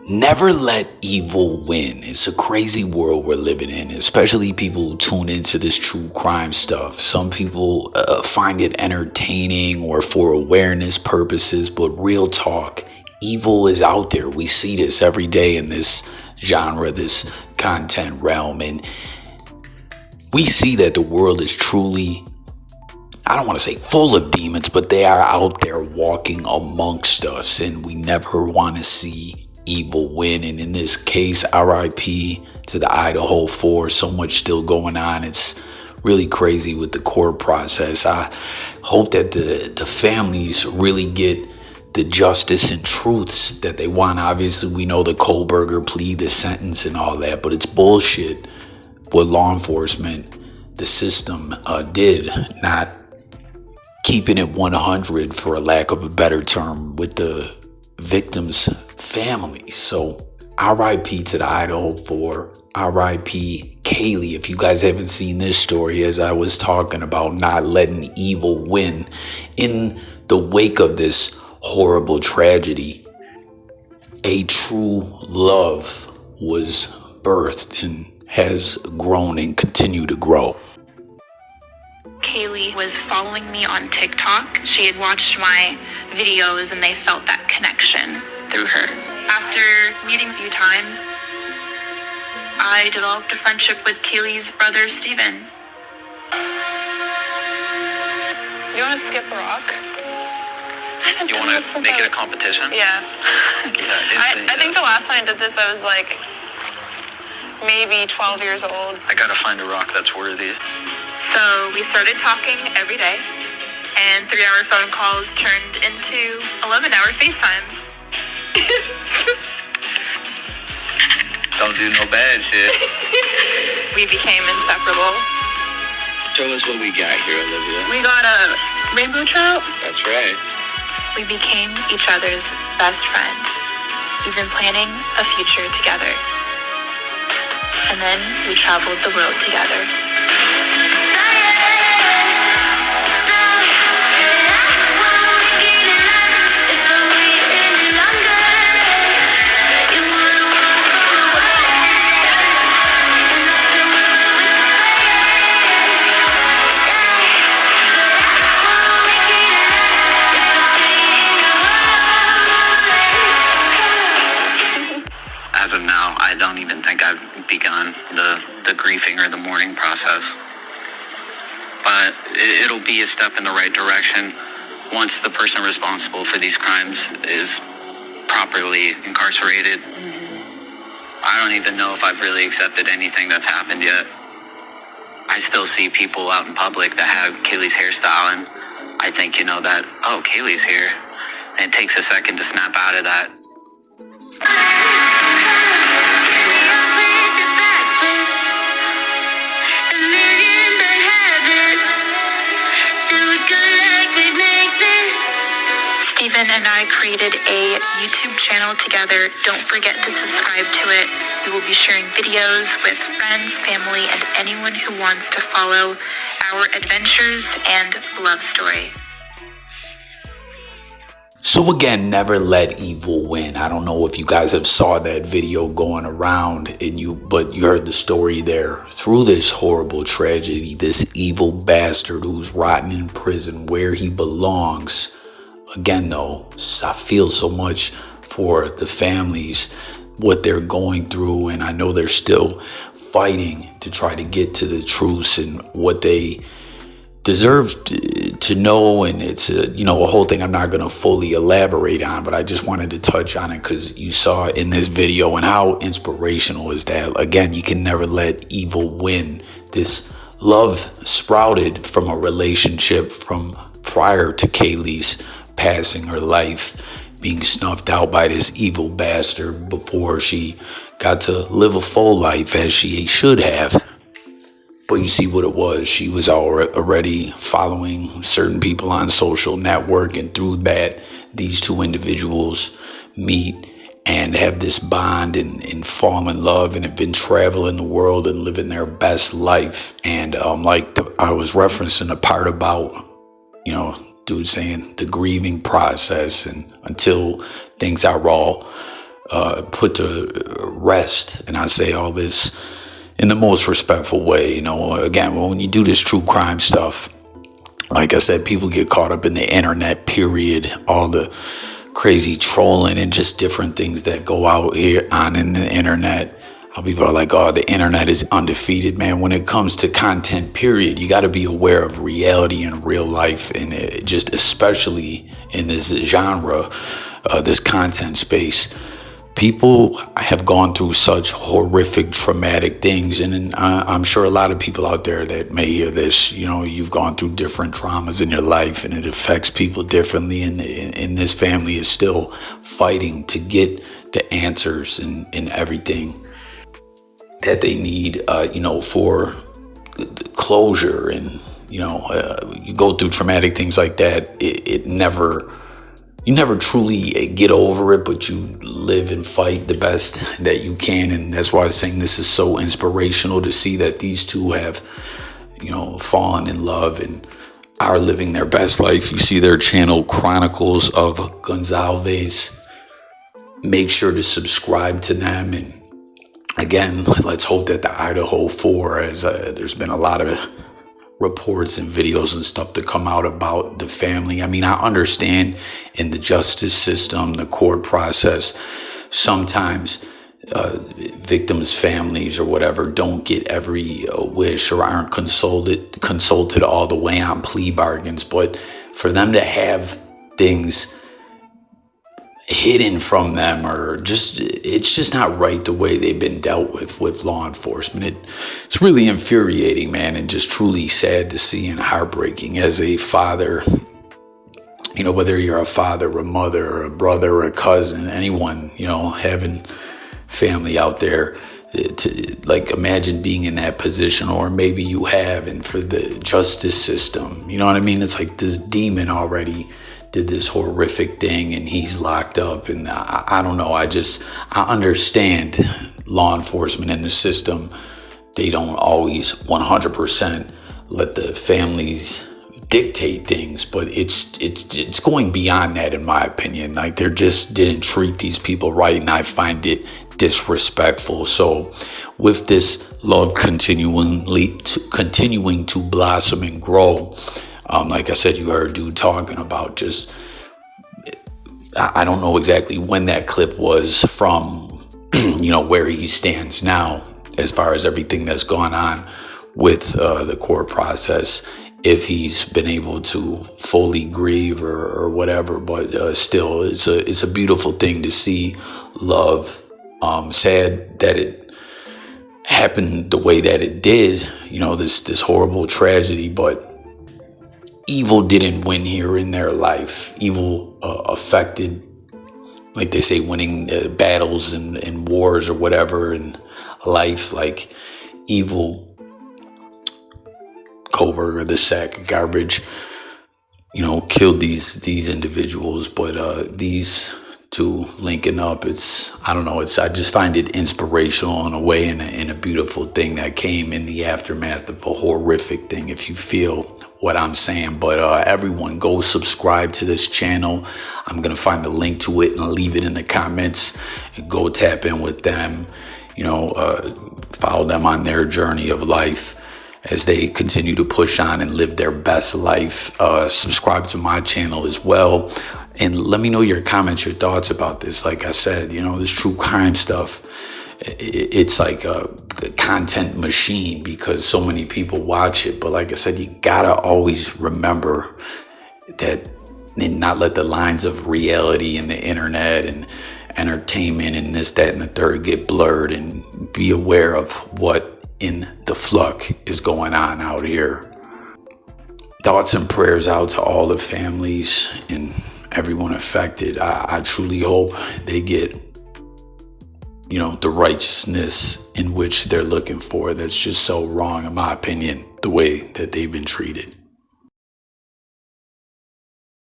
Never let evil win. It's a crazy world we're living in, especially people who tune into this true crime stuff. Some people find it entertaining or for awareness purposes, but real talk, evil is out there. We see this every day in this genre, this content realm, and we see that the world is truly, I don't want to say full of demons, but they are out there walking amongst us, and we never want to see evil win. And in this case, RIP to the Idaho 4. So much still going on. It's really crazy with the court process. I hope that the families really get the justice and truths that they want. Obviously, we know the Kohberger plea, the sentence and all that, but it's bullshit what law enforcement, the system did, not keeping it 100, for a lack of a better term, with the victims' families. So RIP to the Idaho 4, RIP Kaylee. If you guys haven't seen this story, as I was talking about not letting evil win, in the wake of this horrible tragedy, a true love was birthed and has grown and continue to grow. Kaylee was following me on TikTok. She had watched my videos and they felt that connection through her. After meeting a few times, I developed a friendship with Kaylee's brother, Steven. You want to skip a rock? You want to make it a competition? Yeah. I think the last time I did this, I was like maybe 12 years old. I gotta find a rock that's worthy. So we started talking every day, and 3-hour phone calls turned into 11-hour FaceTimes. Don't do no bad shit. We became inseparable. Show us what we got here, Olivia. We got a rainbow trout. That's right. We became each other's best friend, even planning a future together. And then we traveled the world together. As of now, I don't even think I've begun the grieving or the mourning process. But it'll be a step in the right direction once the person responsible for these crimes is properly incarcerated. I don't even know if I've really accepted anything that's happened yet. I still see people out in public that have Kaylee's hairstyle, and I think, that, oh, Kaylee's here. And it takes a second to snap out of that. Steven and I created a YouTube channel together. Don't forget to subscribe to it. We will be sharing videos with friends, family, and anyone who wants to follow our adventures and love story. So again, never let evil win. I don't know if you guys have saw that video going around, but you heard the story there. Through this horrible tragedy, this evil bastard who's rotting in prison where he belongs. Again, though, I feel so much for the families, what they're going through, and I know they're still fighting to try to get to the truth and what they deserve to know. And it's a whole thing I'm not going to fully elaborate on, but I just wanted to touch on it because you saw in this video, and how inspirational is that. Again, you can never let evil win. This love sprouted from a relationship from prior to Kaylee's passing, her life being snuffed out by this evil bastard before she got to live a full life as she should have. But you see what it was. She was already following certain people on social network, and through that, these two individuals meet and have this bond and fall in love, and have been traveling the world and living their best life. And I was referencing a part about, dude saying the grieving process, and until things are all put to rest. And I say all this in the most respectful way. You know, again, when you do this true crime stuff, like I said, people get caught up in the internet, period, all the crazy trolling and just different things that go out here on in the internet. How people are like, oh, the internet is undefeated, man. When it comes to content, period, you got to be aware of reality and real life, and just especially in this genre, this content space. People have gone through such horrific, traumatic things, and I'm sure a lot of people out there that may hear this, you know, you've gone through different traumas in your life, and it affects people differently. And this family is still fighting to get the answers and everything that they need, you know, for closure. And you know, you go through traumatic things like that. You never truly get over it, but you live and fight the best that you can. And that's why I was saying this is so inspirational to see that these two have, you know, fallen in love and are living their best life. You see their channel, Chronicles of Gonzalez. Make sure to subscribe to them. And again, let's hope that the Idaho 4, as there's been a lot of reports and videos and stuff to come out about the family. I mean, I understand in the justice system, the court process, sometimes victims' families or whatever don't get every wish or aren't consulted all the way on plea bargains. But for them to have things hidden from them, or just, it's just not right the way they've been dealt with law enforcement. It's really infuriating, man, and just truly sad to see and heartbreaking as a father. You know, whether you're a father, a mother, or a brother, or a cousin, anyone, you know, having family out there, to like imagine being in that position, or maybe you have. And for the justice system, you know what I mean, it's like this demon already did this horrific thing and he's locked up. And I don't know, I understand law enforcement and the system, they don't always 100% let the families dictate things, but it's going beyond that, in my opinion. Like, they just didn't treat these people right, and I find it disrespectful. So with this love continuing to blossom and grow, like I said, you heard dude talking about just, I don't know exactly when that clip was from, you know, where he stands now as far as everything that's gone on with the court process, if he's been able to fully grieve or whatever. But still, it's a beautiful thing to see love. Sad that it happened the way that it did, you know, this horrible tragedy. But evil didn't win here in their life. Evil affected, like they say, winning battles and wars or whatever in life. Like, evil, Kohberger, the sack of garbage, you know, killed these individuals. But these two linking up, I don't know, I just find it inspirational in a way, and a beautiful thing that came in the aftermath of a horrific thing, if you feel what I'm saying. But everyone, go subscribe to this channel. I'm gonna find the link to it and leave it in the comments, and go tap in with them, you know, follow them on their journey of life as they continue to push on and live their best life. Subscribe to my channel as well, and let me know your comments, your thoughts about this. Like I said, you know, this true crime stuff, it's like a content machine because so many people watch it. But like I said, you gotta always remember that, and not let the lines of reality and the internet and entertainment and this, that, and the third get blurred, and be aware of what in the fluck is going on out here. Thoughts and prayers out to all the families and everyone affected. I truly hope they get, you know, the righteousness in which they're looking for. That's just so wrong, in my opinion, the way that they've been treated.